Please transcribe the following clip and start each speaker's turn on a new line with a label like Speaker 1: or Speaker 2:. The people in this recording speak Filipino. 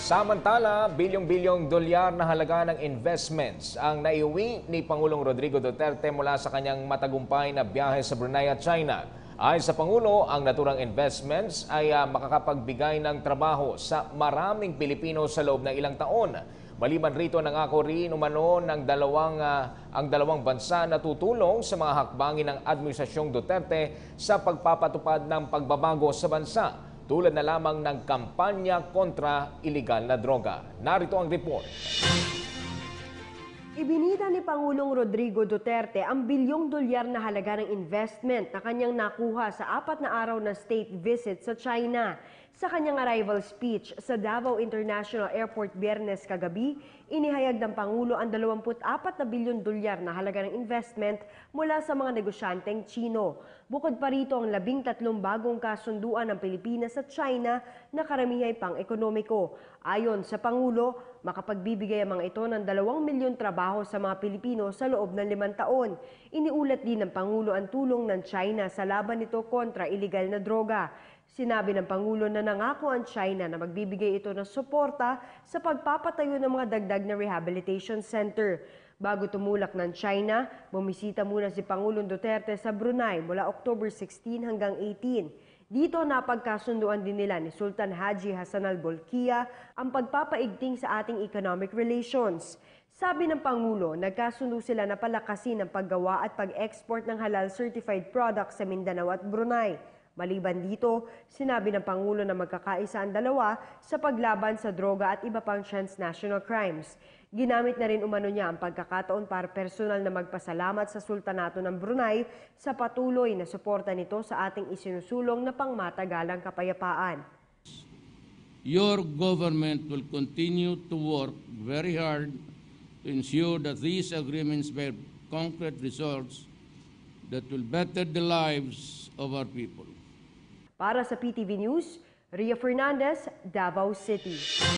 Speaker 1: Samantala, bilyong-bilyong dolyar na halaga ng investments ang naiuwi ni Pangulong Rodrigo Duterte mula sa kanyang matagumpay na biyahe sa Brunei at China. Ayon sa Pangulo, ang naturang investments ay makakapagbigay ng trabaho sa maraming Pilipino sa loob ng ilang taon. Maliban rito, nangako rin umano ng ang dalawang bansa na tutulong sa mga hakbangin ng Administrasyong Duterte sa pagpapatupad ng pagbabago sa bansa, tulad na lamang ng kampanya kontra iligal na droga. Narito ang report.
Speaker 2: Ibinida ni Pangulong Rodrigo Duterte ang bilyong dolyar na halaga ng investment na kanyang nakuha sa 4 na araw na state visit sa China. Sa kanyang arrival speech sa Davao International Airport Biyernes kagabi, inihayag ng Pangulo ang 24 na bilyon dolyar na halaga ng investment mula sa mga negosyanteng Chino. Bukod pa rito ang 13 bagong kasunduan ng Pilipinas at China na karamihay pang ekonomiko. Ayon sa Pangulo, makapagbibigay ang mga ito ng 2 milyon trabaho sa mga Pilipino sa loob ng 5 taon. Iniulat din ng Pangulo ang tulong ng China sa laban nito kontra iligal na droga. Sinabi ng Pangulo na nangako ang China na magbibigay ito ng suporta sa pagpapatayo ng mga dagdag na rehabilitation center. Bago tumulak ng China, bumisita muna si Pangulong Duterte sa Brunei mula October 16 hanggang 18. Dito napagkasunduan din nila ni Sultan Haji Hassan al-Bolkiah ang pagpapaigting sa ating economic relations. Sabi ng Pangulo, nagkasundo sila na palakasin ang paggawa at pag-export ng halal certified products sa Mindanao at Brunei. Maliban dito, sinabi ng Pangulo na magkakaisa ang dalawa sa paglaban sa droga at iba pang transnational crimes. Ginamit na rin umano niya ang pagkakataon para personal na magpasalamat sa Sultanato ng Brunei sa patuloy na suporta nito sa ating isinusulong na pangmatagalang kapayapaan.
Speaker 3: Your government will continue to work very hard to ensure that these agreements bear concrete results that will better the lives of our people.
Speaker 2: Para sa PTV News, Ria Fernandez, Davao City.